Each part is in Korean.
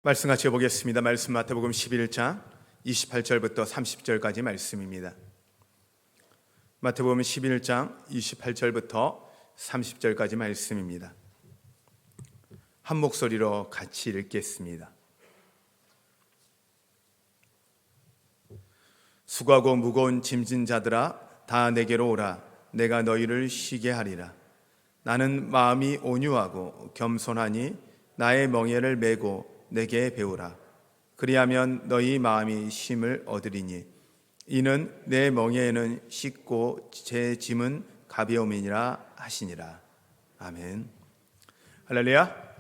말씀 같이 보겠습니다. 말씀 마태복음 11장 28절부터 30절까지 말씀입니다. 마태복음 11장 28절부터 30절까지 말씀입니다. 한 목소리로 같이 읽겠습니다. 수고하고 무거운 짐진 자들아 다 내게로 오라. 내가 너희를 쉬게 하리라. 나는 마음이 온유하고 겸손하니 나의 멍에를 메고 내게 배우라. 그리하면 너희 마음이 쉼을 얻으리니 이는 내 멍에는 쉽고 제 짐은 가벼움이니라 하시니라. 아멘. 할렐루야.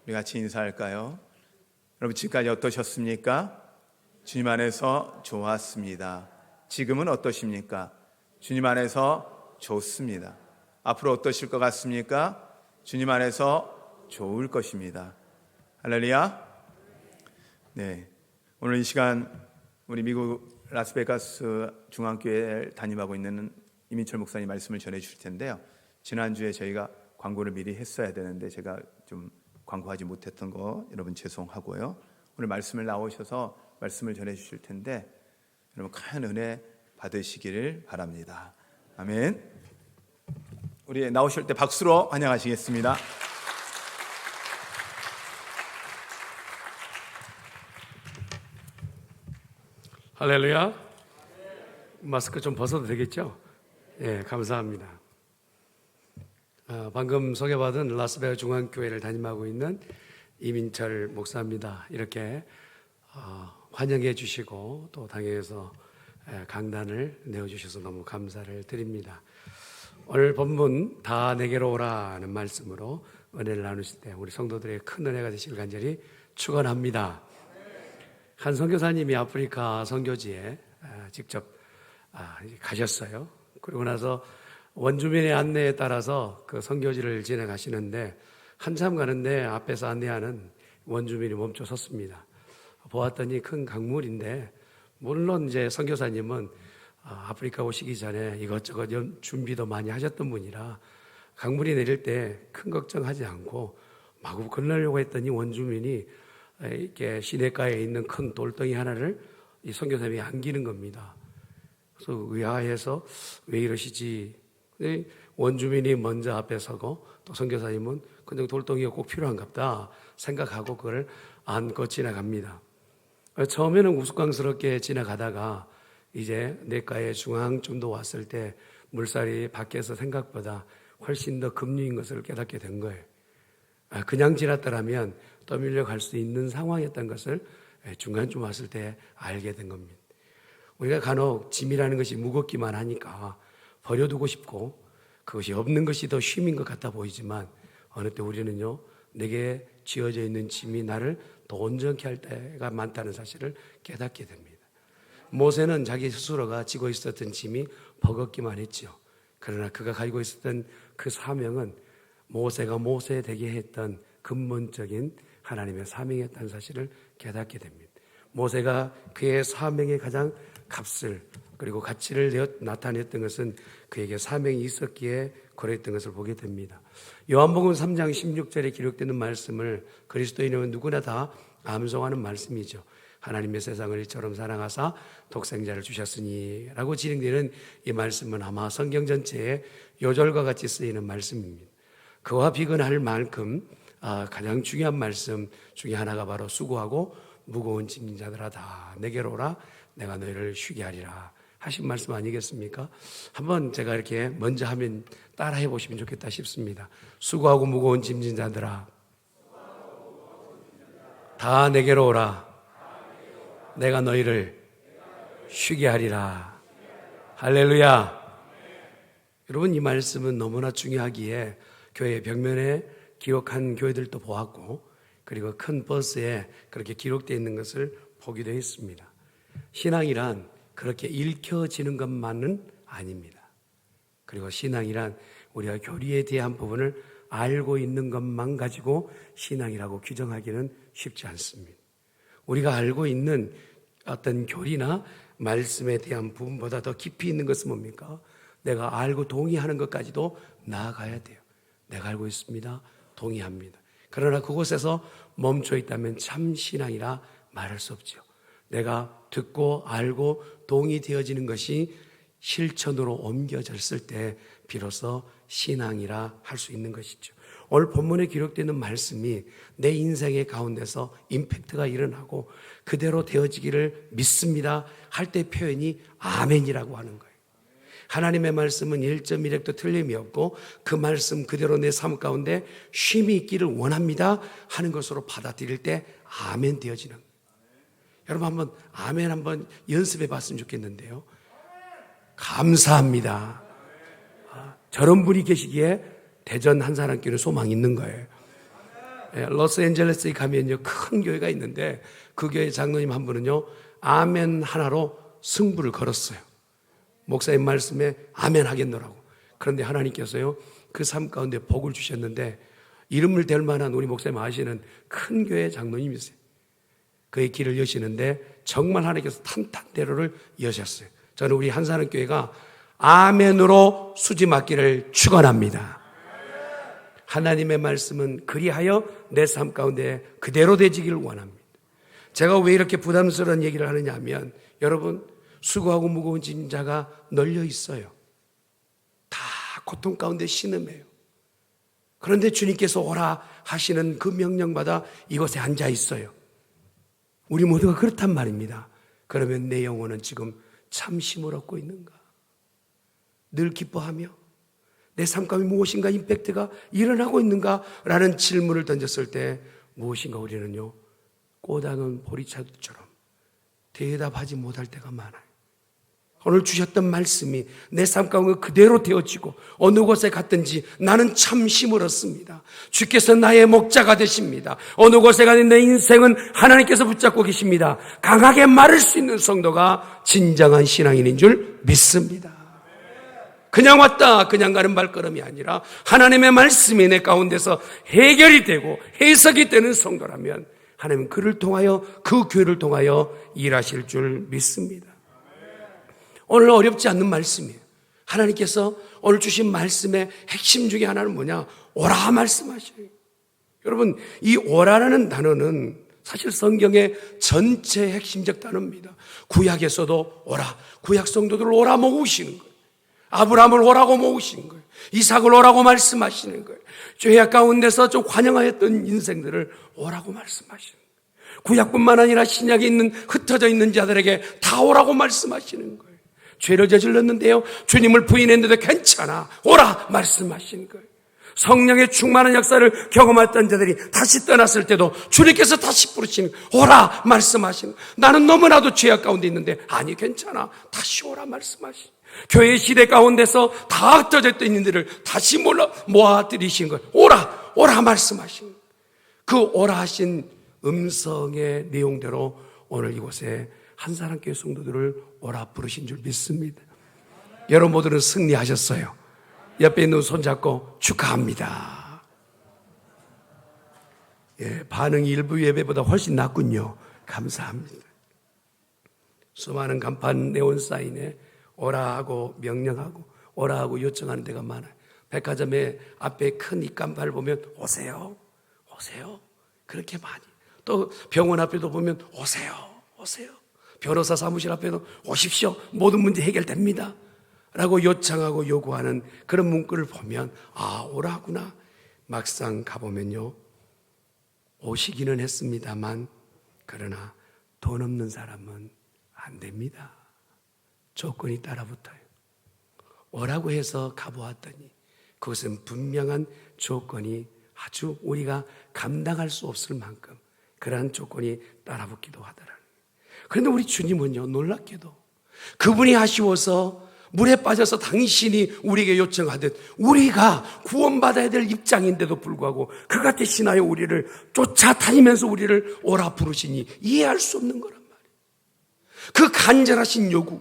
우리 같이 인사할까요? 여러분 지금까지 어떠셨습니까? 주님 안에서 좋았습니다. 지금은 어떠십니까? 주님 안에서 좋습니다. 앞으로 어떠실 것 같습니까? 주님 안에서 좋을 것입니다. 할렐루야. 네, 오늘 이 시간 우리 미국 라스베가스 중앙교회를 담임하고 있는 이민철 목사님 말씀을 전해 주실 텐데요. 지난주에 저희가 광고를 미리 했어야 되는데 제가 좀 광고하지 못했던 거 여러분 죄송하고요. 오늘 말씀을 나오셔서 말씀을 전해 주실 텐데 여러분 큰 은혜 받으시기를 바랍니다. 아멘. 우리 나오실 때 박수로 환영하시겠습니다. 할렐루야. 마스크 좀 벗어도 되겠죠? 예, 감사합니다. 방금 소개받은 라스베가스 중앙교회를 담임하고 있는 이민철 목사입니다. 이렇게 환영해 주시고 또 당에서 강단을 내어주셔서 너무 감사를 드립니다. 오늘 본문 다 내게로 오라는 말씀으로 은혜를 나누실 때 우리 성도들의 큰 은혜가 되시길 간절히 축원합니다. 한 선교사님이 아프리카 선교지에 직접 가셨어요. 그리고 나서 원주민의 안내에 따라서 그 선교지를 지나가시는데 한참 가는데 앞에서 안내하는 원주민이 멈춰 섰습니다. 보았더니 큰 강물인데 물론 이제 선교사님은 아프리카 오시기 전에 이것저것 준비도 많이 하셨던 분이라 강물이 내릴 때 큰 걱정하지 않고 마구 건너려고 했더니 원주민이 이렇게 시냇가에 있는 큰 돌덩이 하나를 이 선교사님이 안기는 겁니다. 그래서 의아해서 왜 이러시지? 원주민이 먼저 앞에 서고 또 선교사님은 근데 돌덩이가 꼭 필요한갑다 생각하고 그걸 안고 지나갑니다. 처음에는 우스꽝스럽게 지나가다가 이제 냇가의 중앙쯤도 왔을 때 물살이 밖에서 생각보다 훨씬 더 급류인 것을 깨닫게 된 거예요. 그냥 지났더라면 떠밀려 갈 수 있는 상황이었던 것을 중간쯤 왔을 때 알게 된 겁니다. 우리가 간혹 짐이라는 것이 무겁기만 하니까 버려두고 싶고 그것이 없는 것이 더 쉼인 것 같아 보이지만 어느 때 우리는요 내게 쥐어져 있는 짐이 나를 더 온전케 할 때가 많다는 사실을 깨닫게 됩니다. 모세는 자기 스스로가 지고 있었던 짐이 버겁기만 했죠. 그러나 그가 가지고 있었던 그 사명은 모세가 모세 되게 했던 근본적인 하나님의 사명이었다는 사실을 깨닫게 됩니다. 모세가 그의 사명의 가장 값을 그리고 가치를 나타냈던 것은 그에게 사명이 있었기에 그랬던 것을 보게 됩니다. 요한복음 3장 16절에 기록되는 말씀을 그리스도인은 누구나 다 암송하는 말씀이죠. 하나님의 세상을 이처럼 사랑하사 독생자를 주셨으니 라고 진행되는 이 말씀은 아마 성경 전체에 요절과 같이 쓰이는 말씀입니다. 그와 비근할 만큼 가장 중요한 말씀 중에 하나가 바로 수고하고 무거운 짐진 자들아 다 내게로 오라 내가 너희를 쉬게 하리라 하신 말씀 아니겠습니까? 한번 제가 이렇게 먼저 하면 따라해 보시면 좋겠다 싶습니다. 수고하고 무거운 짐진 자들아 다 내게로 오라 내가 너희를 쉬게 하리라. 할렐루야. 여러분 이 말씀은 너무나 중요하기에 교회 벽면에 기록한 교회들도 보았고 그리고 큰 버스에 그렇게 기록되어 있는 것을 보기도 했습니다. 신앙이란 그렇게 읽혀지는 것만은 아닙니다. 그리고 신앙이란 우리가 교리에 대한 부분을 알고 있는 것만 가지고 신앙이라고 규정하기는 쉽지 않습니다. 우리가 알고 있는 어떤 교리나 말씀에 대한 부분보다 더 깊이 있는 것은 뭡니까? 내가 알고 동의하는 것까지도 나아가야 돼요. 내가 알고 있습니다. 동의합니다. 그러나 그곳에서 멈춰 있다면 참 신앙이라 말할 수 없죠. 내가 듣고 알고 동의되어지는 것이 실천으로 옮겨졌을 때 비로소 신앙이라 할 수 있는 것이죠. 오늘 본문에 기록되는 말씀이 내 인생의 가운데서 임팩트가 일어나고 그대로 되어지기를 믿습니다 할 때 표현이 아멘이라고 하는 거예요. 하나님의 말씀은 1.1획도 틀림이 없고 그 말씀 그대로 내 삶 가운데 쉼이 있기를 원합니다 하는 것으로 받아들일 때 아멘 되어지는 거예요. 여러분 한번 아멘 한번 연습해 봤으면 좋겠는데요. 감사합니다. 저런 분이 계시기에 대전 한사람교회는 소망이 있는 거예요. 로스앤젤레스에 가면요 큰 교회가 있는데 그 교회 장로님 한 분은요 아멘 하나로 승부를 걸었어요. 목사님 말씀에 아멘 하겠노라고. 그런데 하나님께서요 그 삶 가운데 복을 주셨는데 이름을 댈 만한 우리 목사님 아시는 큰 교회 장로님이세요. 그의 길을 여시는데 정말 하나님께서 탄탄대로를 여셨어요. 저는 우리 한사람교회가 아멘으로 수지 맞기를 축원합니다. 하나님의 말씀은 그리하여 내 삶 가운데 그대로 되지기를 원합니다. 제가 왜 이렇게 부담스러운 얘기를 하느냐 하면 여러분 수고하고 무거운 짐진 자가 널려 있어요. 다 고통 가운데 신음해요. 그런데 주님께서 오라 하시는 그 명령받아 이곳에 앉아 있어요. 우리 모두가 그렇단 말입니다. 그러면 내 영혼은 지금 참 쉼을 얻고 있는가? 늘 기뻐하며 내 삶 가운데 무엇인가 임팩트가 일어나고 있는가? 라는 질문을 던졌을 때 무엇인가 우리는요 꼬다는 보리차들처럼 대답하지 못할 때가 많아요. 오늘 주셨던 말씀이 내 삶 가운데 그대로 되어지고 어느 곳에 갔든지 나는 참 쉼을 얻습니다. 주께서 나의 목자가 되십니다. 어느 곳에 가든 내 인생은 하나님께서 붙잡고 계십니다. 강하게 말할 수 있는 성도가 진정한 신앙인인 줄 믿습니다. 그냥 왔다 그냥 가는 발걸음이 아니라 하나님의 말씀이 내 가운데서 해결이 되고 해석이 되는 성도라면 하나님은 그를 통하여 그 교회를 통하여 일하실 줄 믿습니다. 오늘 어렵지 않는 말씀이에요. 하나님께서 오늘 주신 말씀의 핵심 중에 하나는 뭐냐? 오라 말씀하셔요. 여러분 이 오라라는 단어는 사실 성경의 전체 핵심적 단어입니다. 구약에서도 오라, 구약 성도들을 오라 모으시는 거예요. 아브라함을 오라고 모으시는 거예요. 이삭을 오라고 말씀하시는 거예요. 죄악 가운데서 좀 환영하였던 인생들을 오라고 말씀하시는 거예요. 구약뿐만 아니라 신약에 있는 흩어져 있는 자들에게 다 오라고 말씀하시는 거예요. 죄를 저질렀는데요 주님을 부인했는데도 괜찮아 오라 말씀하시는 거예요. 성령의 충만한 역사를 경험했던 자들이 다시 떠났을 때도 주님께서 다시 부르시는 오라 말씀하시는 거예요. 나는 너무나도 죄악 가운데 있는데 아니 괜찮아 다시 오라 말씀하시는 거예요. 교회 시대 가운데서 다 흩어져 있던 인들을 다시 모아들이신 거예요. 오라 말씀하신 거예요. 그 오라 하신 음성의 내용대로 오늘 이곳에 한사람교회 성도들을 오라 부르신 줄 믿습니다. 여러분 모두는 승리하셨어요. 옆에 있는 손잡고 축하합니다. 반응이 일부 예배보다 훨씬 낫군요. 감사합니다. 수많은 간판 네온 사인에 오라 하고 명령하고 오라 하고 요청하는 데가 많아요. 백화점에 앞에 큰 입간판을 보면 오세요 그렇게 많이. 또 병원 앞에도 보면 오세요 변호사 사무실 앞에도 오십시오 모든 문제 해결됩니다 라고 요청하고 요구하는 그런 문구를 보면 아 오라구나. 막상 가보면요 오시기는 했습니다만 그러나 돈 없는 사람은 안 됩니다. 조건이 따라붙어요. 오라고 해서 가보았더니 그것은 분명한 조건이 아주 우리가 감당할 수 없을 만큼 그러한 조건이 따라붙기도 하더라고요. 그런데 우리 주님은요 놀랍게도 그분이 아쉬워서 물에 빠져서 당신이 우리에게 요청하듯 우리가 구원받아야 될 입장인데도 불구하고 그가 대신하여 우리를 쫓아다니면서 우리를 오라 부르시니 이해할 수 없는 거란 말이에요. 그 간절하신 요구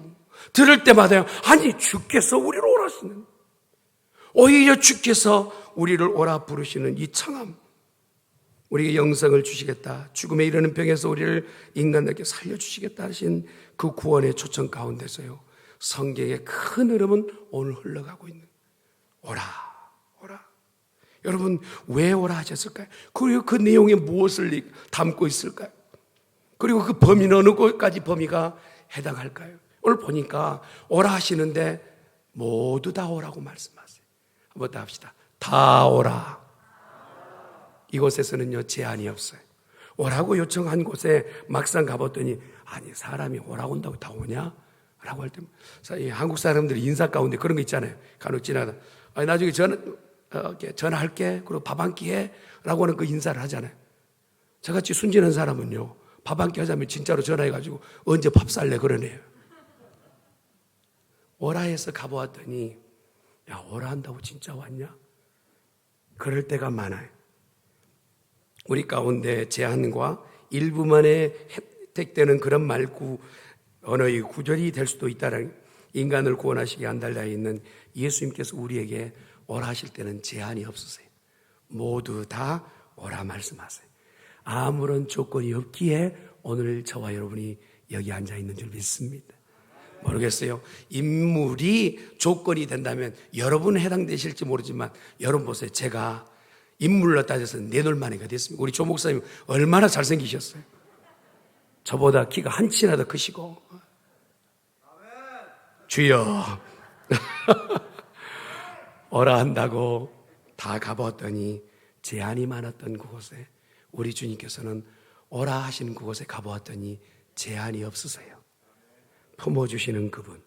들을 때마다 아니 주께서 우리를 오라시는 오히려 주께서 우리를 오라 부르시는 이 청함 우리에게 영생을 주시겠다 죽음에 이르는 병에서 우리를 인간답게 살려주시겠다 하신 그 구원의 초청 가운데서요 성경의 큰 흐름은 오늘 흘러가고 있는 오라 여러분, 왜 오라 하셨을까요? 그리고 그 내용에 무엇을 담고 있을까요? 그리고 그 범위는 어느 곳까지 범위가 해당할까요? 오늘 보니까 오라 하시는데 모두 다 오라고 말씀하세요. 한번 더 합시다. 다 오라. 이곳에서는요, 제한이 없어요. 오라고 요청한 곳에 막상 가봤더니, 아니, 사람이 오라고 온다고 다 오냐? 라고 할 때, 한국 사람들이 인사 가운데 그런 거 있잖아요. 간혹 지나다, 아니, 나중에 전화할게. 그리고 밥 한 끼 해. 라고 하는 그 인사를 하잖아요. 저같이 순진한 사람은요, 밥 한 끼 하자면 진짜로 전화해가지고 언제 밥 살래? 그러네요. 오라해서 가보았더니, 야, 오라 한다고 진짜 왔냐? 그럴 때가 많아요. 우리 가운데 제한과 일부만에 혜택되는 그런 언어의 구절이 될 수도 있다는, 인간을 구원하시기 안달려 있는 예수님께서 우리에게 오라 하실 때는 제한이 없으세요. 모두 다 오라 말씀하세요. 아무런 조건이 없기에 오늘 저와 여러분이 여기 앉아 있는 줄 믿습니다. 모르겠어요. 인물이 조건이 된다면 여러분 해당되실지 모르지만, 여러분 보세요. 제가 인물로 따져서 내돌만이가 됐습니다. 우리 조 목사님 얼마나 잘생기셨어요. 저보다 키가 한치나 더 크시고. 주여. 오라 한다고 다 가보았더니 제한이 많았던 그곳에 우리 주님께서는 오라 하시는 그곳에 가보았더니 제한이 없으세요. 품어주시는 그분.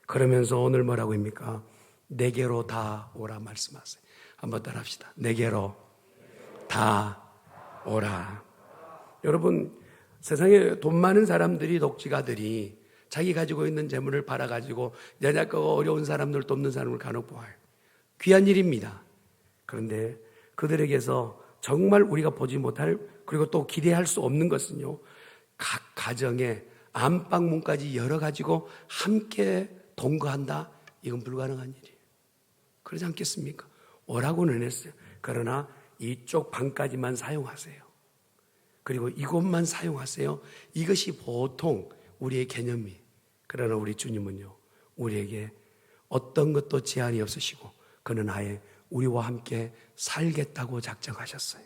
그러면서 오늘 뭐라고 합니까? 내게로 다 오라 말씀하세요. 한번 따라 합시다. 내게로 다 오라. 여러분, 세상에 돈 많은 사람들이, 독지가들이 자기 가지고 있는 재물을 팔아가지고 연약하고 어려운 사람들 돕는 사람을 간혹 보아요. 귀한 일입니다. 그런데 그들에게서 정말 우리가 보지 못할, 그리고 또 기대할 수 없는 것은요, 각 가정에 안방문까지 열어가지고 함께 동거한다? 이건 불가능한 일이에요. 그러지 않겠습니까? 오라고는 했어요. 그러나 이쪽 방까지만 사용하세요. 그리고 이곳만 사용하세요. 이것이 보통 우리의 개념이. 그러나 우리 주님은요, 우리에게 어떤 것도 제한이 없으시고 그는 아예 우리와 함께 살겠다고 작정하셨어요.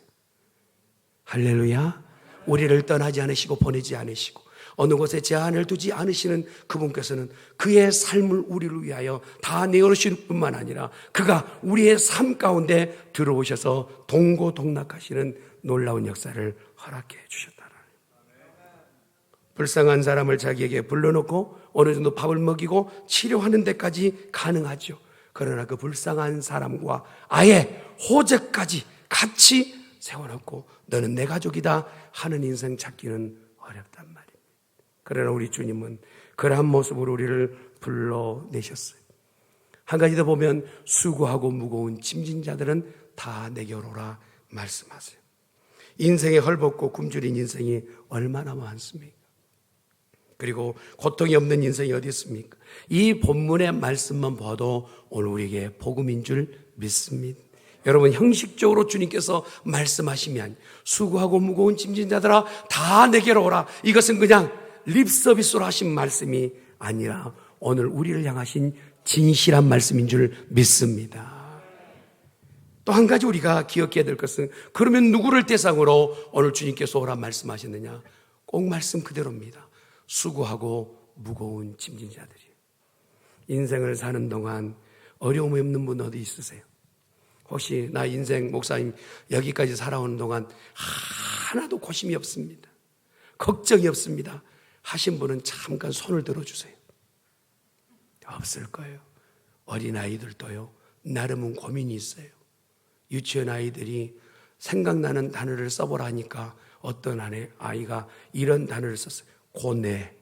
할렐루야. 우리를 떠나지 않으시고 보내지 않으시고 어느 곳에 제한을 두지 않으시는 그분께서는 그의 삶을 우리를 위하여 다 내어놓으실 뿐만 아니라 그가 우리의 삶 가운데 들어오셔서 동고동락하시는 놀라운 역사를 허락해 주셨다는. 불쌍한 사람을 자기에게 불러놓고 어느 정도 밥을 먹이고 치료하는 데까지 가능하죠. 그러나 그 불쌍한 사람과 아예 호적까지 같이 세워놓고 너는 내 가족이다 하는 인생 찾기는 어렵단 말입니다. 그러나 우리 주님은 그러한 모습으로 우리를 불러내셨어요. 한 가지 더 보면 수고하고 무거운 짐진 자들은 다 내게로 오라 말씀하세요. 인생에 헐벗고 굶주린 인생이 얼마나 많습니까? 그리고 고통이 없는 인생이 어디 있습니까? 이 본문의 말씀만 봐도 오늘 우리에게 복음인 줄 믿습니다. 여러분, 형식적으로 주님께서 말씀하시면 수고하고 무거운 짐진 자들아 다 내게로 오라, 이것은 그냥 립서비스로 하신 말씀이 아니라 오늘 우리를 향하신 진실한 말씀인 줄 믿습니다. 또 한 가지 우리가 기억해야 될 것은, 그러면 누구를 대상으로 오늘 주님께서 오라 말씀하셨느냐? 꼭 말씀 그대로입니다. 수고하고 무거운 짐진 자들이. 인생을 사는 동안 어려움이 없는 분 어디 있으세요? 혹시 나 인생 목사님 여기까지 살아오는 동안 하나도 고심이 없습니다, 걱정이 없습니다 하신 분은 잠깐 손을 들어주세요. 없을 거예요. 어린아이들도요, 나름은 고민이 있어요. 유치원 아이들이 생각나는 단어를 써보라 하니까 어떤 아이가 이런 단어를 썼어요. 고뇌.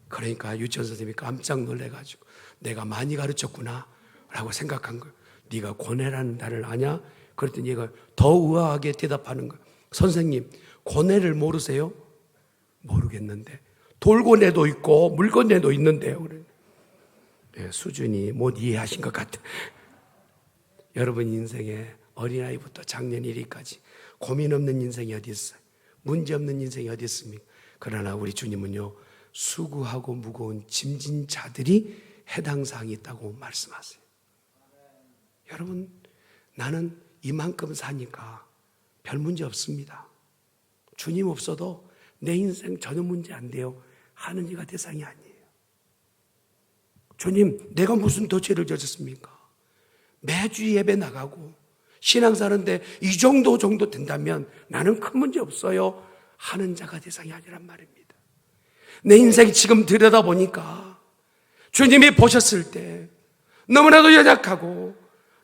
그러니까 유치원 선생님이 깜짝 놀래가지고 내가 많이 가르쳤구나 라고 생각한 거예요. 네가 고뇌라는 단어를 아냐? 그랬더니 얘가 더 우아하게 대답하는 거예요. 선생님, 고뇌를 모르세요? 모르겠는데 돌고뇌도 있고 물고뇌도 있는데요. 네, 수준이 못 이해하신 것 같아요. 여러분 인생에 어린아이부터 작년 1위까지 고민 없는 인생이 어디 있어요? 문제 없는 인생이 어디 있습니까? 그러나 우리 주님은요, 수고하고 무거운 짐진 자들이 해당 사항이 있다고 말씀하세요. 여러분, 나는 이만큼 사니까 별 문제 없습니다. 주님 없어도 내 인생 전혀 문제 안 돼요 하는 이가 대상이 아니에요. 주님, 내가 무슨 더 죄를 졌습니까? 매주 예배 나가고 신앙 사는데 이 정도 된다면 나는 큰 문제 없어요 하는 자가 대상이 아니란 말입니다. 내 인생이 지금 들여다보니까 주님이 보셨을 때 너무나도 연약하고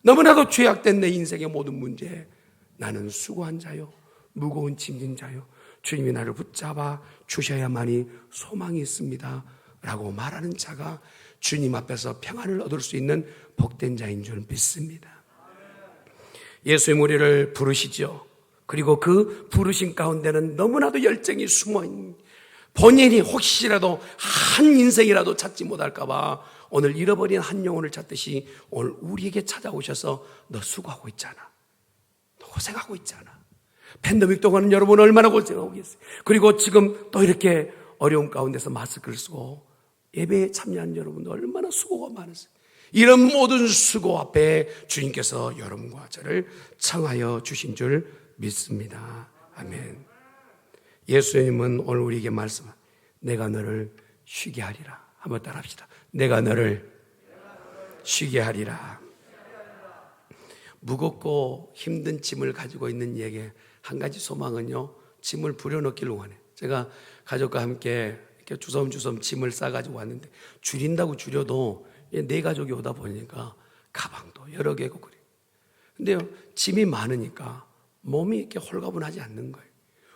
너무나도 죄악된 내 인생의 모든 문제, 나는 수고한 자요, 무거운 짐진 자요, 주님이 나를 붙잡아 주셔야만이 소망이 있습니다 라고 말하는 자가 주님 앞에서 평안을 얻을 수 있는 복된 자인 줄 믿습니다. 예수님 우리를 부르시죠. 그리고 그 부르심 가운데는 너무나도 열정이 숨어있는, 본인이 혹시라도 한 인생이라도 찾지 못할까 봐 오늘 잃어버린 한 영혼을 찾듯이 오늘 우리에게 찾아오셔서 너 수고하고 있잖아, 너 고생하고 있잖아. 팬데믹 동안은 여러분 얼마나 고생하고 계세요. 그리고 지금 또 이렇게 어려운 가운데서 마스크를 쓰고 예배에 참여한 여러분도 얼마나 수고가 많으세요. 이런 모든 수고 앞에 주님께서 여러분과 저를 청하여 주신 줄 믿습니다. 아멘. 예수님은 오늘 우리에게 말씀한 내가 너를 쉬게 하리라. 한번 따라합시다. 내가 너를 쉬게 하리라. 무겁고 힘든 짐을 가지고 있는 이에게 한 가지 소망은요, 짐을 부려넣기를 원해. 제가 가족과 함께 이렇게 주섬주섬 짐을 싸가지고 왔는데 줄인다고 줄여도 네 가족이 오다 보니까 가방도 여러 개고 그래요. 근데요, 짐이 많으니까 몸이 이렇게 홀가분하지 않는 거예요.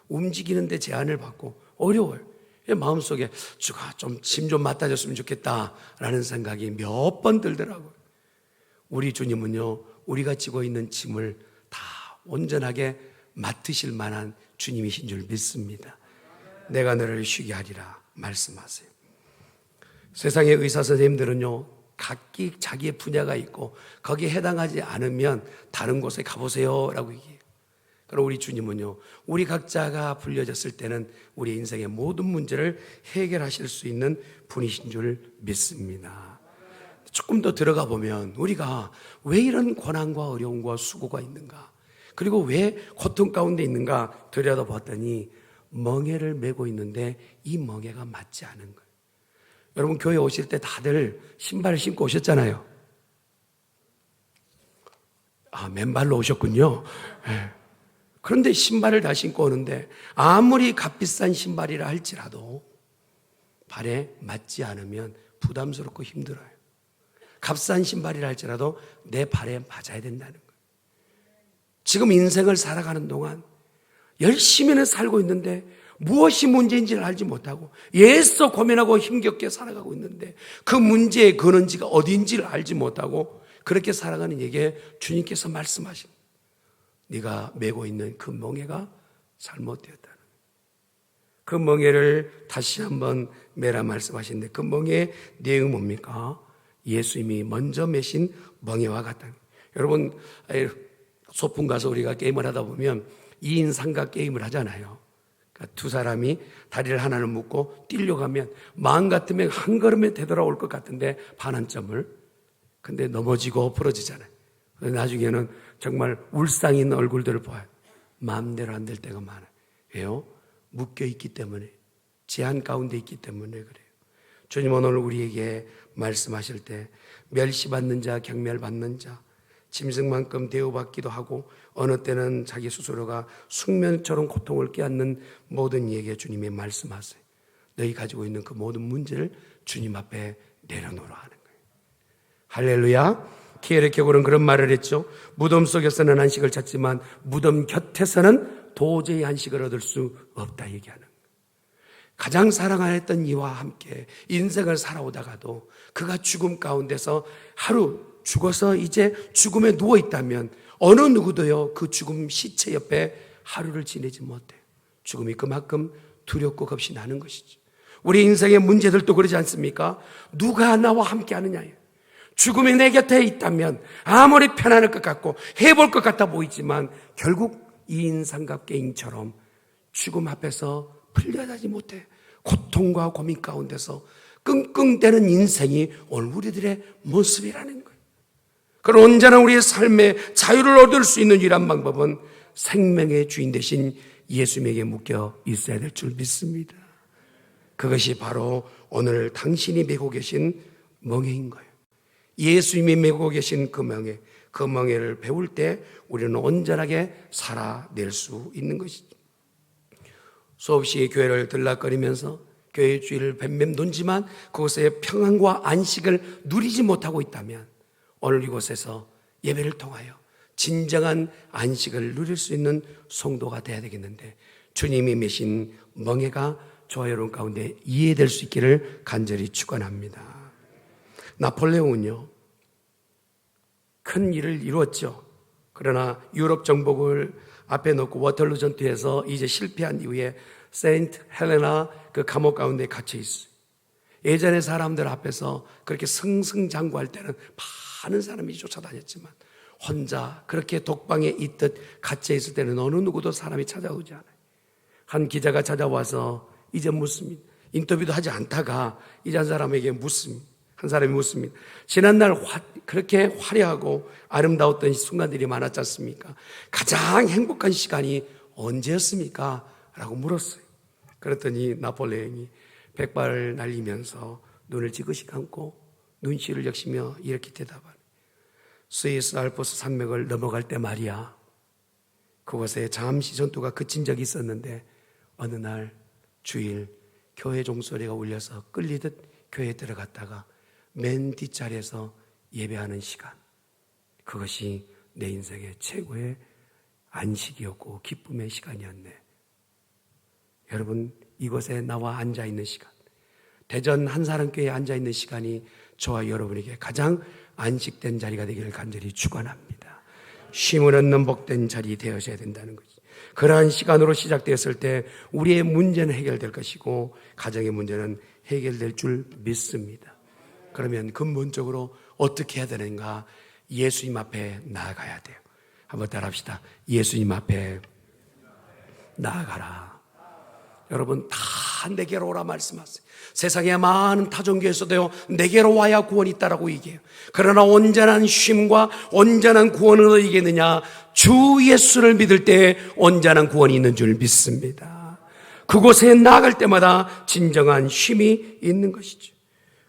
움직이는데 제한을 받고 어려워요. 마음속에 주가 좀 짐 좀 맡아줬으면 좋겠다라는 생각이 몇 번 들더라고요. 우리 주님은요, 우리가 지고 있는 짐을 다 온전하게 맡으실 만한 주님이신 줄 믿습니다. 내가 너를 쉬게 하리라 말씀하세요. 세상의 의사 선생님들은요, 각기 자기의 분야가 있고 거기에 해당하지 않으면 다른 곳에 가보세요 라고 얘기해요. 그럼 우리 주님은요, 우리 각자가 불려졌을 때는 우리 인생의 모든 문제를 해결하실 수 있는 분이신 줄 믿습니다. 조금 더 들어가 보면 우리가 왜 이런 고난과 어려움과 수고가 있는가, 그리고 왜 고통 가운데 있는가 들여다봤더니 멍에를 메고 있는데 이 멍에가 맞지 않은 거예요. 여러분, 교회 오실 때 다들 신발을 신고 오셨잖아요. 맨발로 오셨군요. 네. 그런데 신발을 다 신고 오는데 아무리 값비싼 신발이라 할지라도 발에 맞지 않으면 부담스럽고 힘들어요. 값싼 신발이라 할지라도 내 발에 맞아야 된다는 거예요. 지금 인생을 살아가는 동안 열심히는 살고 있는데 무엇이 문제인지를 알지 못하고 애써 고민하고 힘겹게 살아가고 있는데 그 문제의 근원지가 어디인지를 알지 못하고 그렇게 살아가는 이에게 주님께서 말씀하십니다. 네가 메고 있는 그 멍에가 잘못되었다는, 그 멍에를 다시 한번 메라 말씀하시는데 그 멍에의 내용이 뭡니까? 예수님이 먼저 메신 멍에와 같다는. 여러분, 소풍 가서 우리가 게임을 하다 보면 2인 삼각 게임을 하잖아요. 그러니까 두 사람이 다리를 하나를 묶고 뛰려고 하면 마음 같으면 한 걸음에 되돌아올 것 같은데 반 한 점을, 근데 넘어지고 부러지잖아요. 나중에는 정말 울상 있는 얼굴들을 봐요. 마음대로 안 될 때가 많아요. 왜요? 묶여있기 때문에, 제한 가운데 있기 때문에 그래요. 주님 오늘 우리에게 말씀하실 때 멸시받는 자, 경멸받는 자, 짐승만큼 대우받기도 하고 어느 때는 자기 스스로가 숙면처럼 고통을 깨닫는 모든 이에게 주님이 말씀하세요. 너희 가지고 있는 그 모든 문제를 주님 앞에 내려놓으라 하는 거예요. 할렐루야. 키에르케고는 그런 말을 했죠. 무덤 속에서는 안식을 찾지만 무덤 곁에서는 도저히 안식을 얻을 수 없다 얘기하는 거예요. 가장 사랑하였던 이와 함께 인생을 살아오다가도 그가 죽음 가운데서 하루 죽어서 이제 죽음에 누워있다면 어느 누구도요 그 죽음 시체 옆에 하루를 지내지 못해요. 죽음이 그만큼 두렵고 겁이 나는 것이죠. 우리 인생의 문제들도 그러지 않습니까? 누가 나와 함께 하느냐예요. 죽음이 내 곁에 있다면 아무리 편안할 것 같고 해볼 것 같아 보이지만 결국 2인 삼각 게임처럼 죽음 앞에서 풀려나지 못해 고통과 고민 가운데서 끙끙대는 인생이 오늘 우리들의 모습이라는 거예요. 그런 온전한 우리의 삶의 자유를 얻을 수 있는 유일한 방법은 생명의 주인 되신 예수님에게 묶여 있어야 될 줄 믿습니다. 그것이 바로 오늘 당신이 메고 계신 멍에인 거예요. 예수님이 메고 계신 그 멍에를 배울 때 우리는 온전하게 살아낼 수 있는 것이죠. 수없이 교회를 들락거리면서 교회 주일을 뱀뱀 돈지만 그곳에 평안과 안식을 누리지 못하고 있다면 오늘 이곳에서 예배를 통하여 진정한 안식을 누릴 수 있는 성도가 되어야 되겠는데, 주님이 메신 멍에가 저와 여러분 가운데 이해될 수 있기를 간절히 축원합니다. 나폴레옹은요, 큰 일을 이루었죠. 그러나 유럽 정복을 앞에 놓고 워털루 전투에서 이제 실패한 이후에 세인트 헬레나 그 감옥 가운데 갇혀 있어요. 예전에 사람들 앞에서 그렇게 승승장구할 때는 많은 사람이 쫓아다녔지만 혼자 그렇게 독방에 있듯 갇혀 있을 때는 어느 누구도 사람이 찾아오지 않아요. 한 기자가 찾아와서 이제 묻습니다. 인터뷰도 하지 않다가 이제 한 사람에게 묻습니다. 한 사람이 묻습니다. 지난날 그렇게 화려하고 아름다웠던 순간들이 많았지 않습니까? 가장 행복한 시간이 언제였습니까? 라고 물었어요. 그랬더니 나폴레옹이 백발을 날리면서 눈을 지그시 감고 눈시를 적시며 이렇게 대답하네. 스위스 알프스 산맥을 넘어갈 때 말이야, 그곳에 잠시 전투가 그친 적이 있었는데 어느 날 주일 교회 종소리가 울려서 끌리듯 교회에 들어갔다가 맨 뒷자리에서 예배하는 시간, 그것이 내 인생의 최고의 안식이었고 기쁨의 시간이었네. 여러분, 이곳에 나와 앉아있는 시간, 대전 한사람교회에 앉아있는 시간이 저와 여러분에게 가장 안식된 자리가 되기를 간절히 축원합니다. 쉼을 얻는 복된 자리 되어져야 된다는 거지. 그러한 시간으로 시작되었을 때 우리의 문제는 해결될 것이고 가정의 문제는 해결될 줄 믿습니다. 그러면 근본적으로 어떻게 해야 되는가? 예수님 앞에 나아가야 돼요. 한번 따라합시다. 예수님 앞에 나아가라. 여러분, 다 내게로 오라 말씀하세요. 세상에 많은 타종교에서도요, 내게로 와야 구원이 있다라고 얘기해요. 그러나 온전한 쉼과 온전한 구원을 얻이겠느냐? 주 예수를 믿을 때 온전한 구원이 있는 줄 믿습니다. 그곳에 나아갈 때마다 진정한 쉼이 있는 것이죠.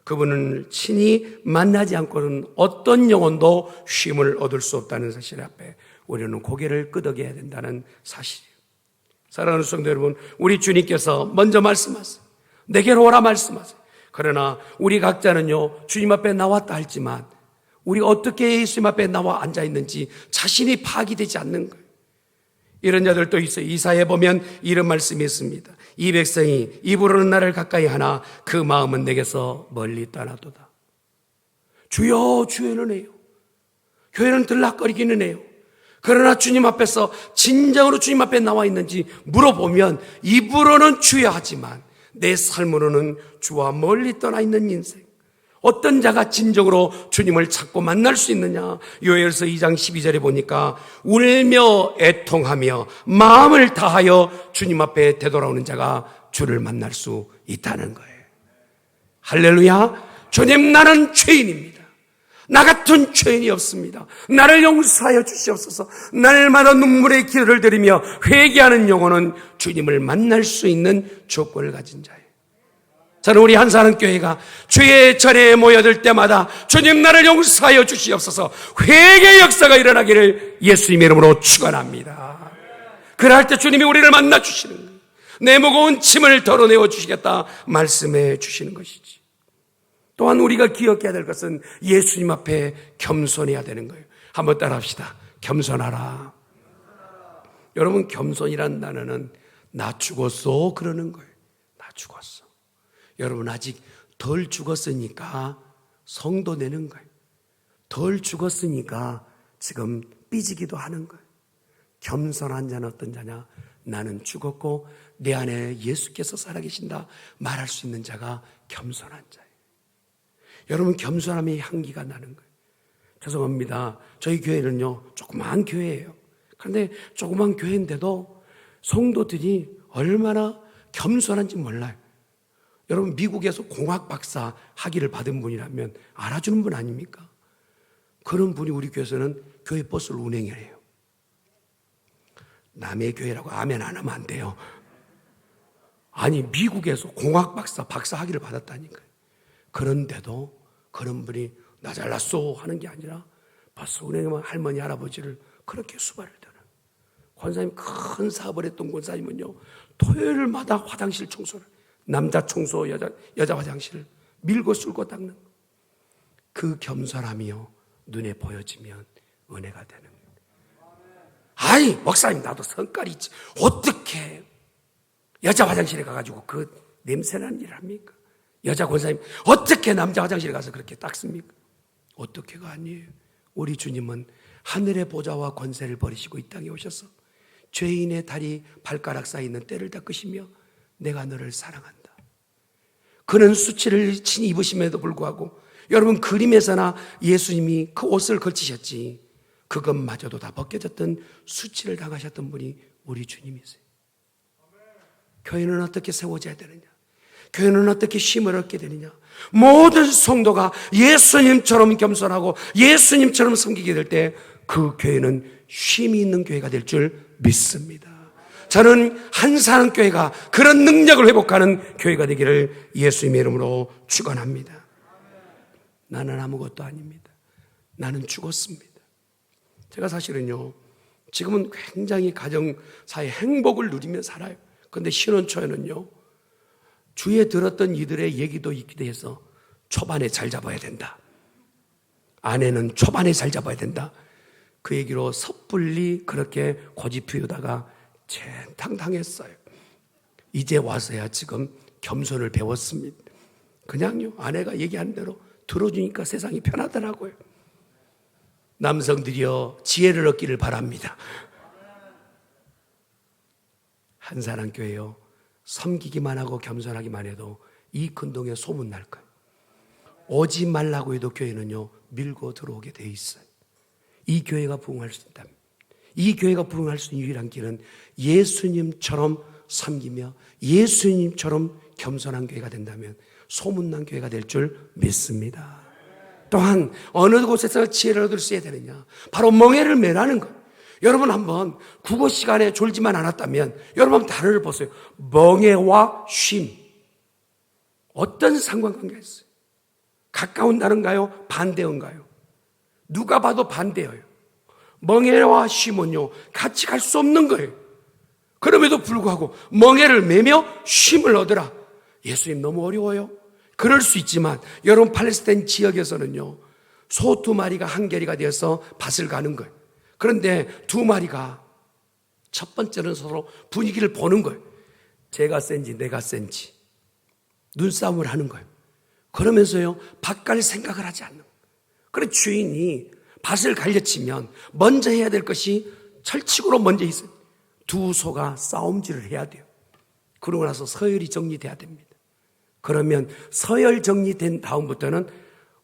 그분을 친히 만나지 않고는 어떤 영혼도 쉼을 얻을 수 없다는 사실 앞에 우리는 고개를 끄덕여야 된다는 사실이에요. 사랑하는 성도 여러분, 우리 주님께서 먼저 말씀하세요. 내게로 오라 말씀하세요. 그러나 우리 각자는요, 주님 앞에 나왔다 할지만 우리 어떻게 예수님 앞에 나와 앉아있는지 자신이 파악이 되지 않는 거예요. 이런 자들도 있어요. 이사야에 보면 이런 말씀이 있습니다. 이 백성이 입으로는 나를 가까이 하나 그 마음은 내게서 멀리 떠나도다. 주여 주여는 해요. 교회는 들락거리기는 해요. 그러나 주님 앞에서 진정으로 주님 앞에 나와 있는지 물어보면 입으로는 주여 하지만 내 삶으로는 주와 멀리 떠나 있는 인생. 어떤 자가 진정으로 주님을 찾고 만날 수 있느냐? 요엘서 2장 12절에 보니까 울며 애통하며 마음을 다하여 주님 앞에 되돌아오는 자가 주를 만날 수 있다는 거예요. 할렐루야. 주님, 나는 죄인입니다. 나 같은 죄인이 없습니다. 나를 용서하여 주시옵소서. 날마다 눈물의 기도를 드리며 회개하는 영혼은 주님을 만날 수 있는 조건을 가진 자예요. 저는 우리 한사람교회가 주의 전에 모여들 때마다 주님, 나를 용서하여 주시옵소서, 회개의 역사가 일어나기를 예수님 이름으로 축원합니다. 그럴 때 주님이 우리를 만나 주시는 거예요. 내 무거운 짐을 덜어내어 주시겠다 말씀해 주시는 것이지. 또한 우리가 기억해야 될 것은 예수님 앞에 겸손해야 되는 거예요. 한번 따라합시다. 겸손하라. 여러분, 겸손이란 단어는 나 죽었어 그러는 거예요. 나 죽었어. 여러분, 아직 덜 죽었으니까 성도 내는 거예요. 덜 죽었으니까 지금 삐지기도 하는 거예요. 겸손한 자는 어떤 자냐? 나는 죽었고 내 안에 예수께서 살아계신다 말할 수 있는 자가 겸손한 자예요. 여러분, 겸손함의 향기가 나는 거예요. 죄송합니다. 저희 교회는요, 조그만 교회예요. 그런데 조그만 교회인데도 성도들이 얼마나 겸손한지 몰라요. 여러분, 미국에서 공학 박사 학위를 받은 분이라면 알아주는 분 아닙니까? 그런 분이 우리 교회에서는 교회 버스를 운행해요. 남의 교회라고 아멘 안 하면 안 돼요. 아니 미국에서 공학 박사 학위를 받았다니까요. 그런데도 그런 분이 나 잘났어 하는 게 아니라 버스 운행하면 할머니 할아버지를 그렇게 수발을 드는 권사님, 큰 사업을 했던 권사님은요 토요일마다 화장실 청소를, 남자 청소 여자 화장실을 밀고 쓸고 닦는 그 겸손함이요 눈에 보여지면 은혜가 되는 거예요. 아이 목사님 나도 성깔이 있지 어떻게 여자 화장실에 가가지고 그 냄새나는 일을 합니까? 여자 권사님 어떻게 남자 화장실에 가서 그렇게 닦습니까? 어떻게가 아니에요. 우리 주님은 하늘의 보좌와 권세를 버리시고 이 땅에 오셔서 죄인의 다리 발가락 사이 있는 때를 닦으시며 내가 너를 사랑한다. 그는 수치를 친히 입으심에도 불구하고 여러분 그림에서나 예수님이 그 옷을 걸치셨지 그것마저도 다 벗겨졌던 수치를 당하셨던 분이 우리 주님이세요. 교회는 어떻게 세워져야 되느냐? 교회는 어떻게 힘을 얻게 되느냐? 모든 성도가 예수님처럼 겸손하고 예수님처럼 섬기게 될 때 그 교회는 쉼이 있는 교회가 될 줄 믿습니다. 저는 한사랑교회가 그런 능력을 회복하는 교회가 되기를 예수님의 이름으로 축원합니다. 나는 아무것도 아닙니다. 나는 죽었습니다. 제가 사실은요 지금은 굉장히 가정사의 행복을 누리며 살아요. 그런데 신혼 초에는요 주위에 들었던 이들의 얘기도 있기도 해서 초반에 잘 잡아야 된다. 아내는 초반에 잘 잡아야 된다. 그 얘기로 섣불리 그렇게 고집 피우다가 젠탕 당했어요. 이제 와서야 지금 겸손을 배웠습니다. 그냥요 아내가 얘기한 대로 들어주니까 세상이 편하더라고요. 남성들이여 지혜를 얻기를 바랍니다. 한사랑교회요 섬기기만 하고 겸손하기만 해도 이 근동에 소문날 거예요. 오지 말라고 해도 교회는요 밀고 들어오게 돼 있어요. 이 교회가 부흥할 수 있다면, 이 교회가 부흥할 수 있는 유일한 길은 예수님처럼 섬기며 예수님처럼 겸손한 교회가 된다면 소문난 교회가 될 줄 믿습니다. 또한 어느 곳에서 지혜를 얻을 수 있어야 되느냐? 바로 멍에를 매라는 것. 여러분 한번 국어 시간에 졸지만 않았다면 여러분 한번 단어를 보세요. 멍에와 쉼. 어떤 상관관계가 있어요? 가까운 단어인가요? 반대인가요? 누가 봐도 반대예요. 멍에와 쉼은요 같이 갈 수 없는 거예요. 그럼에도 불구하고 멍에를 매며 쉼을 얻으라. 예수님 너무 어려워요. 그럴 수 있지만 여러분 팔레스타인 지역에서는요 소 2마리가 한 계리가 되어서 밭을 가는 거예요. 그런데 2마리가 첫 번째는 서로 분위기를 보는 거예요. 제가 센지 내가 센지 눈싸움을 하는 거예요. 그러면서요 밭 갈 생각을 하지 않는 거예요. 그래 주인이 밭을 갈려치면 먼저 해야 될 것이 철칙으로 먼저 있어요. 2 소가 싸움질을 해야 돼요. 그러고 나서 서열이 정리돼야 됩니다. 그러면 서열 정리된 다음부터는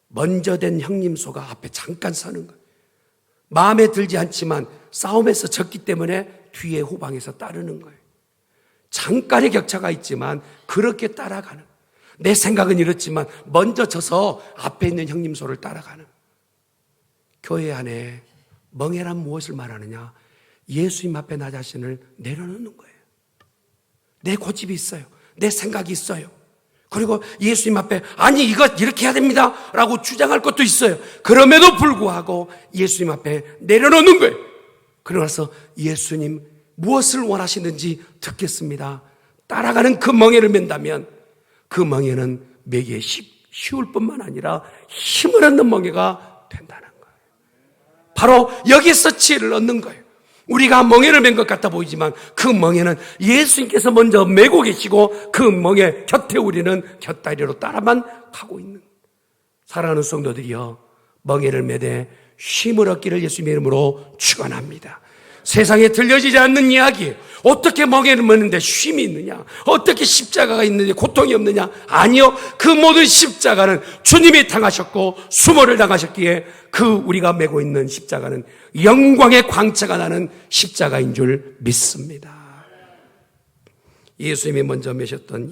먼저 된 형님 소가 앞에 잠깐 서는 거예요. 마음에 들지 않지만 싸움에서 졌기 때문에 뒤에 후방에서 따르는 거예요. 잠깐의 격차가 있지만 그렇게 따라가는, 내 생각은 이렇지만 먼저 져서 앞에 있는 형님 소를 따라가는. 교회 안에 멍해란 무엇을 말하느냐? 예수님 앞에 나 자신을 내려놓는 거예요. 내 고집이 있어요. 내 생각이 있어요. 그리고 예수님 앞에 아니 이거 이렇게 해야 됩니다 라고 주장할 것도 있어요. 그럼에도 불구하고 예수님 앞에 내려놓는 거예요. 그러고 나서 예수님 무엇을 원하시는지 듣겠습니다. 따라가는 그 멍에를 맨다면 그 멍에는 매기에 쉬울 뿐만 아니라 힘을 얻는 멍에가 된다는 거예요. 바로 여기서 지혜를 얻는 거예요. 우리가 멍에를 맨 것 같아 보이지만 그 멍에는 예수님께서 먼저 메고 계시고 그 멍에 곁에 우리는 곁다리로 따라만 가고 있는. 사랑하는 성도들이여, 멍에를 매되 쉼을 얻기를 예수님의 이름으로 축원합니다. 세상에 들려지지 않는 이야기, 어떻게 멍에를 매는데 쉼이 있느냐, 어떻게 십자가가 있는데 고통이 없느냐. 아니요, 그 모든 십자가는 주님이 당하셨고 수모를 당하셨기에 그 우리가 메고 있는 십자가는 영광의 광채가 나는 십자가인 줄 믿습니다. 예수님이 먼저 매셨던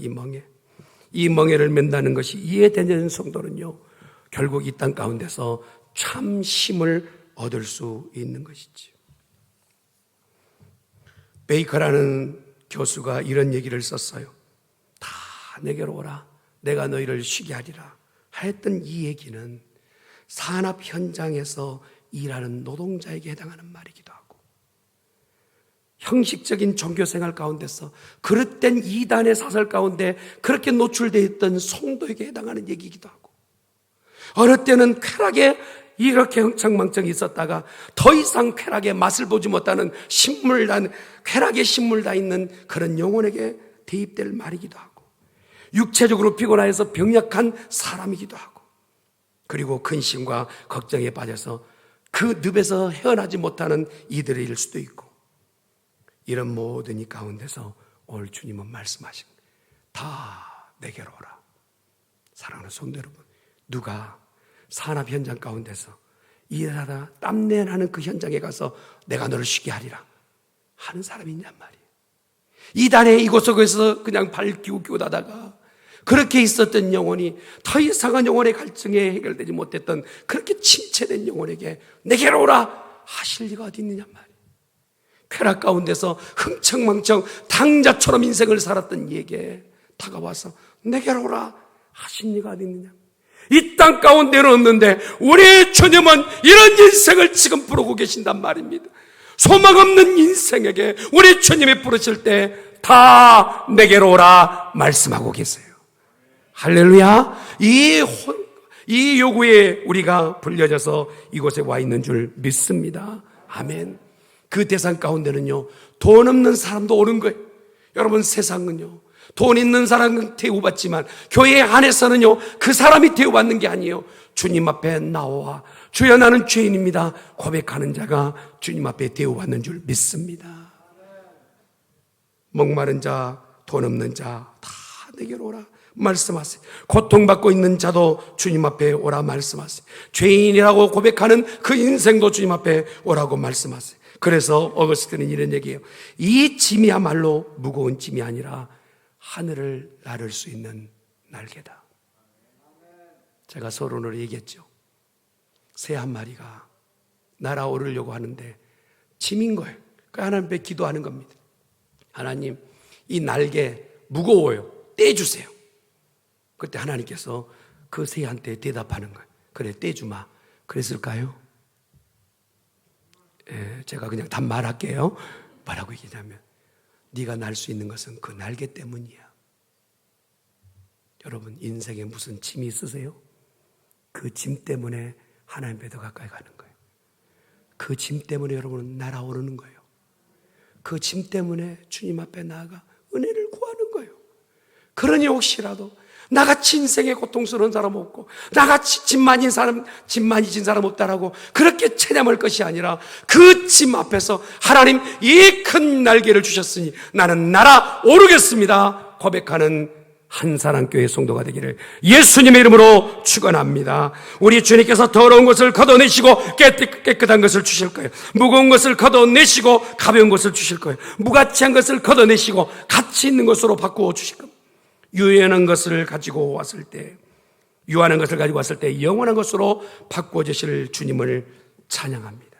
이 멍에를 맨다는 것이 이해되는 성도는요 결국 이 땅 가운데서 참 힘을 얻을 수 있는 것이지. 베이커라는 교수가 이런 얘기를 썼어요. 다 내게로 오라, 내가 너희를 쉬게 하리라 하였던 이 얘기는 산업 현장에서 일하는 노동자에게 해당하는 말이기도 하고, 형식적인 종교생활 가운데서 그릇된 이단의 사설 가운데 그렇게 노출되어 있던 성도에게 해당하는 얘기이기도 하고, 어느 때는 쾌락에 이렇게 흥청망청 있었다가 더 이상 쾌락의 맛을 보지 못하는 쾌락에 신물 다 있는 그런 영혼에게 대입될 말이기도 하고, 육체적으로 피곤하여서 병약한 사람이기도 하고, 그리고 근심과 걱정에 빠져서 그 늪에서 헤어나지 못하는 이들일 수도 있고, 이런 모든 이 가운데서 오늘 주님은 말씀하신 다 내게로 오라. 사랑하는 성도 여러분, 누가 산업 현장 가운데서 일하다 땀내 나는 그 현장에 가서 내가 너를 쉬게 하리라 하는 사람이 있냔 말이에요. 이단의 이곳저곳에서 그냥 발 기웃기웃 하다가 그렇게 있었던 영혼이 더 이상한 영혼의 갈증에 해결되지 못했던 그렇게 침체된 영혼에게 내게로 오라 하실 리가 어디 있느냐 말이에요. 쾌락 가운데서 흥청망청 당자처럼 인생을 살았던 이에게 다가와서 내게로 오라 하신 리가 어디 있느냐. 이 땅 가운데는 없는데 우리 주님은 이런 인생을 지금 부르고 계신단 말입니다. 소망 없는 인생에게 우리 주님이 부르실 때 다 내게로 오라 말씀하고 계세요. 할렐루야. 이 요구에 우리가 불려져서 이곳에 와 있는 줄 믿습니다. 아멘. 그 대상 가운데는요, 돈 없는 사람도 오는 거예요. 여러분, 세상은요, 돈 있는 사람은 대우받지만 교회 안에서는요, 그 사람이 대우받는 게 아니에요. 주님 앞에 나와 주여 나는 죄인입니다 고백하는 자가 주님 앞에 대우받는 줄 믿습니다. 목마른 자, 돈 없는 자 다 내게로 오라 말씀하세요. 고통받고 있는 자도 주님 앞에 오라 말씀하세요. 죄인이라고 고백하는 그 인생도 주님 앞에 오라고 말씀하세요. 그래서 어거스틴은 이런 얘기해요. 이 짐이야말로 무거운 짐이 아니라 하늘을 나를 수 있는 날개다. 제가 서론으로 얘기했죠. 새 한 마리가 날아오르려고 하는데 짐인 거예요. 그러니까 하나님 앞에 기도하는 겁니다. 하나님, 이 날개 무거워요. 떼주세요. 그때 하나님께서 그 새한테 대답하는 거예요. 그래, 떼주마. 그랬을까요? 제가 그냥 답 말할게요. 뭐라고 얘기냐면, 네가 날 수 있는 것은 그 날개 때문이야. 여러분, 인생에 무슨 짐이 있으세요? 그 짐 때문에 하나님 앞에 더 가까이 가는 거예요. 그 짐 때문에 여러분은 날아오르는 거예요. 그 짐 때문에 주님 앞에 나아가 은혜를 구하는 거예요. 그러니 혹시라도 나같이 인생에 고통스러운 사람 없고 나같이 짐 많이 진 사람 없다라고 그렇게 체념할 것이 아니라 그 짐 앞에서 하나님 이 큰 날개를 주셨으니 나는 날아오르겠습니다 고백하는 한사랑교회 성도가 되기를 예수님의 이름으로 축원합니다. 우리 주님께서 더러운 것을 걷어내시고 깨끗한 것을 주실 거예요. 무거운 것을 걷어내시고 가벼운 것을 주실 거예요. 무가치한 것을 걷어내시고 가치 있는 것으로 바꾸어 주실 겁니다. 유연한 것을 가지고 왔을 때, 유한한 것을 가지고 왔을 때 영원한 것으로 바꾸어 주실 주님을 찬양합니다.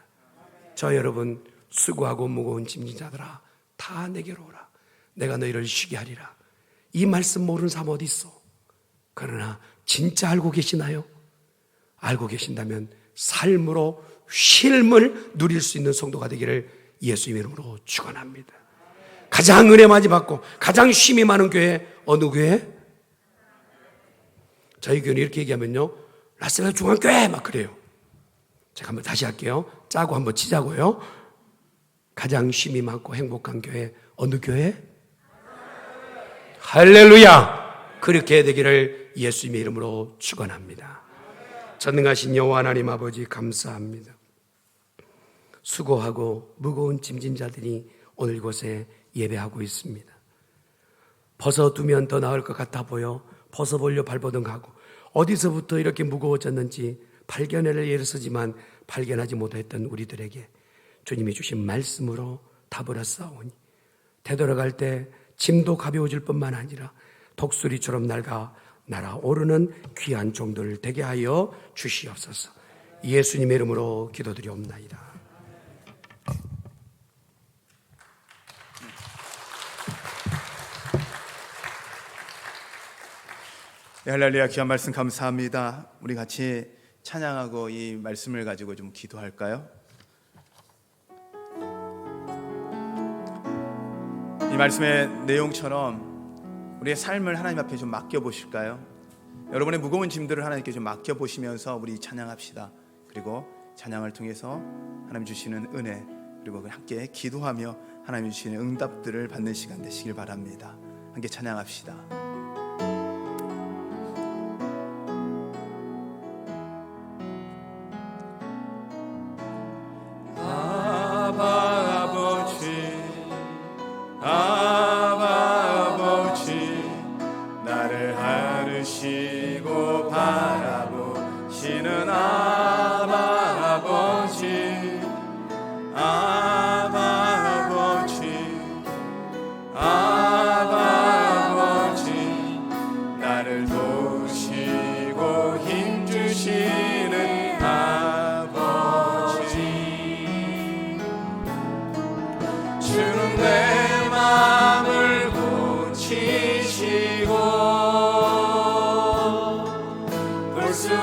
저 여러분, 수고하고 무거운 짐진 자들아 다 내게로 오라. 내가 너희를 쉬게 하리라. 이 말씀 모르는 사람 어디 있어? 그러나 진짜 알고 계시나요? 알고 계신다면 삶으로 쉼을 누릴 수 있는 성도가 되기를 예수님의 이름으로 축원합니다. 가장 은혜 많이 받고 가장 쉼이 많은 교회 어느 교회? 저희 교회는 이렇게 얘기하면요, 라스베가스 중앙교회 막 그래요. 제가 한번 다시 할게요. 짜고 한번 치자고요. 가장 쉼이 많고 행복한 교회 어느 교회? 할렐루야. 그렇게 되기를 예수님의 이름으로 축원합니다. 전능하신 여호와 하나님 아버지 감사합니다. 수고하고 무거운 짐진 자들이 오늘 이곳에 예배하고 있습니다. 벗어두면 더 나을 것 같아 보여 벗어보려 발버둥하고 어디서부터 이렇게 무거워졌는지 발견해낼 예를 쓰지만 발견하지 못했던 우리들에게 주님이 주신 말씀으로 답을 하사오니 되돌아갈 때 짐도 가벼워질 뿐만 아니라 독수리처럼 날아오르는 귀한 종들 되게 하여 주시옵소서. 예수님의 이름으로 기도드리옵나이다. 네, 할렐루야. 귀한 말씀 감사합니다. 우리 같이 찬양하고 이 말씀을 가지고 좀 기도할까요? 이 말씀의 내용처럼 우리의 삶을 하나님 앞에 좀 맡겨보실까요? 여러분의 무거운 짐들을 하나님께 좀 맡겨보시면서 우리 찬양합시다. 그리고 찬양을 통해서 하나님 주시는 은혜, 그리고 함께 기도하며 하나님 주시는 응답들을 받는 시간 되시길 바랍니다. 함께 찬양합시다.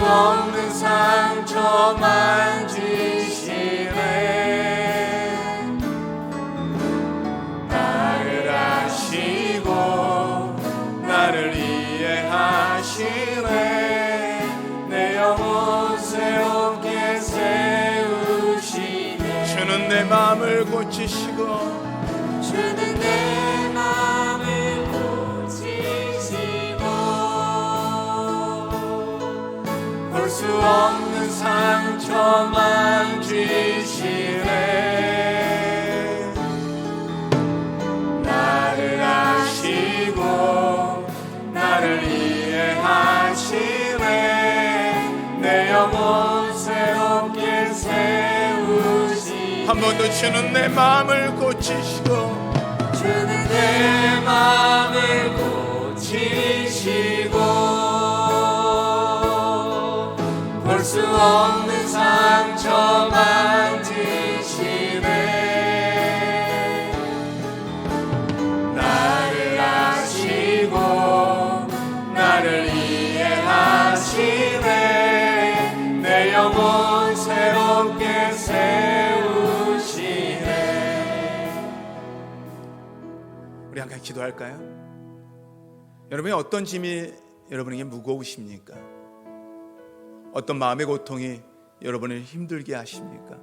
없는 상처 만지시네. 나를 아시고 나를 이해하시네. 내 영혼 새롭게 세우시네. 주는 내 마음을 고치시고 주는 내 마음을 고치시고 볼 수 없는 상처 만지시네. 나를 아시고 나를 이해하시네. 내 영혼 새롭게 세우시네. 한 번 더 주는 내 마음을 고치시고 주는 내 마음을 고치시고 볼 수 없는 상처 만지시네. 나를 아시고 나를 이해하시네. 내 영혼 새롭게 세우시네. 우리 함께 기도할까요? 여러분의 어떤 짐이 여러분에게 무거우십니까? 어떤 마음의 고통이 여러분을 힘들게 하십니까?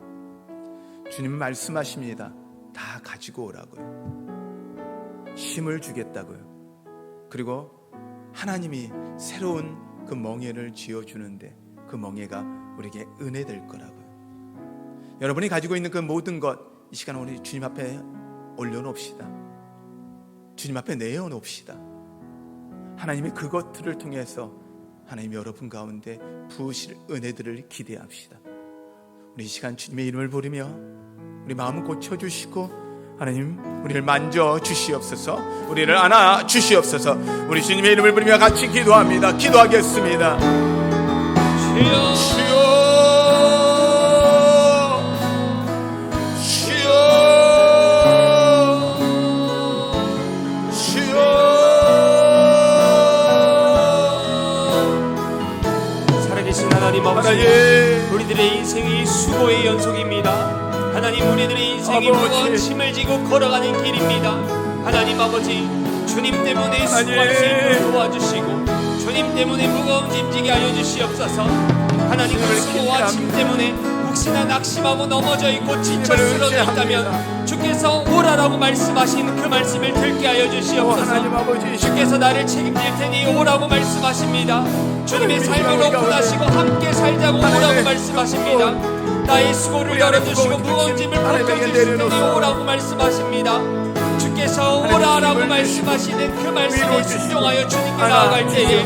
주님은 말씀하십니다. 다 가지고 오라고요. 힘을 주겠다고요. 그리고 하나님이 새로운 그 멍에를 쥐어주는데 그 멍에가 우리에게 은혜 될 거라고요. 여러분이 가지고 있는 그 모든 것, 이 시간 우리 주님 앞에 올려놓읍시다. 주님 앞에 내어놓읍시다. 하나님이 그것들을 통해서 하나님 여러분 가운데 부으실 은혜들을 기대합시다. 우리 이 시간 주님의 이름을 부르며 우리 마음을 고쳐주시고 하나님 우리를 만져주시옵소서, 우리를 안아 주시옵소서. 우리 주님의 이름을 부르며 같이 기도합니다. 기도하겠습니다. 주여 하나님, 우리들의 인생이 수고의 연속입니다. 하나님, 우리들의 인생이 무거운 짐을 지고 걸어가는 길입니다. 하나님 아버지, 주님 때문에 수고할 수 있도록 도와주시고 주님 때문에 무거운 짐 지게 하여 주시옵소서. 하나님, 그 수고와 짐 때문에 혹시나 낙심하고 넘어져 있고 지쳐 쓰러져 있다면 주께서 오라라고 말씀하신 그 말씀을 듣게 하여 주시옵소서. 주께서 나를 책임질 테니 오라고 말씀하십니다. 주님의 삶을 오픈하시고 함께 살자고 오라고 말씀하십니다. 나의 수고를 열어주시고 무거운 짐을 벗겨주실 테니 오라고 말씀하십니다. 주께서 오라라고 말씀하시는 그 말씀에 순종하여 주님께 나아갈 때에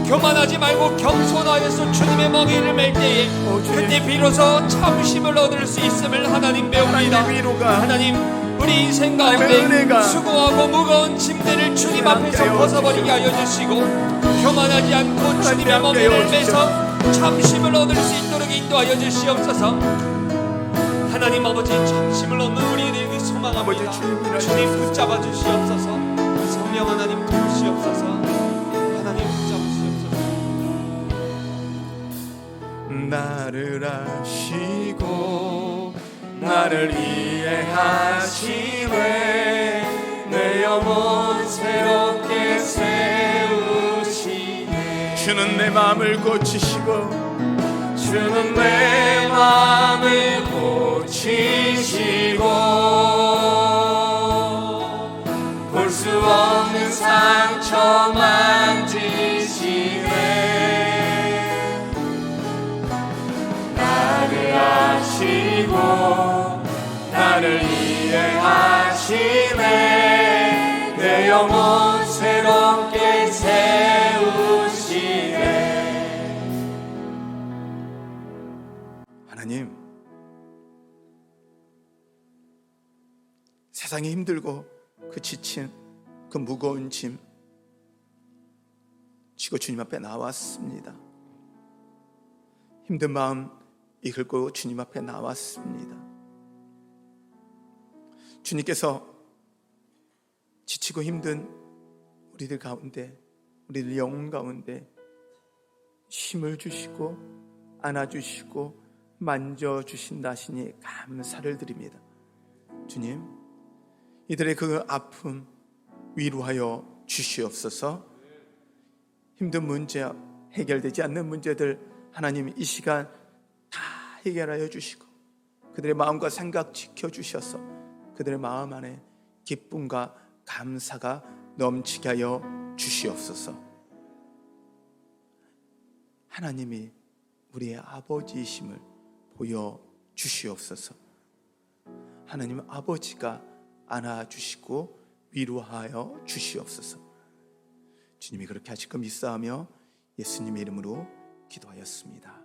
교만하지 말고 겸손하여서 주님의 멍에를 맬 때에 그때 비로소 참으심을 얻을 수 있음을 하나님 배웁니다. 하나님, 우리 인생 가운데 수고하고 무거운 짐들을 주님 앞에서 벗어버리게 하여 주시고 교만하지 않고 주님의 멍에를 매서 참심을 얻을 수 있도록 인도하여 주시옵소서. 하나님 아버지, 참심을 얻는 우리에게 소망합니다. 아버지, 주님이라 주님 붙잡아 주시옵소서. 성령 하나님 도우시옵소서. 하나님 붙잡아 주시옵소서. 나를 아시고 나를 이해하시네 내 영혼 새롭게 세우시네. 주는 내 마음을 고치시고 주는 내 마음을 고치시고 볼 수 없는 상처 만지시네. 나를 아시고 나를 이해하시네 내 영혼 새롭게 세우시네. 하나님, 세상이 힘들고 그 지친 그 무거운 짐 지고 주님 앞에 나왔습니다. 힘든 마음 이끌고 주님 앞에 나왔습니다. 주님께서 지치고 힘든 우리들 가운데, 우리들 영혼 가운데 힘을 주시고 안아주시고 만져주신다 하시니 감사를 드립니다. 주님, 이들의 그 아픔 위로하여 주시옵소서. 힘든 문제, 해결되지 않는 문제들 하나님 이 시간 다 해결하여 주시고 그들의 마음과 생각 지켜주셔서 그들의 마음 안에 기쁨과 감사가 넘치게 하여 주시옵소서. 하나님이 우리의 아버지이심을 보여주시옵소서. 하나님 아버지가 안아주시고 위로하여 주시옵소서. 주님이 그렇게 하실 것 믿사하며 예수님의 이름으로 기도하였습니다.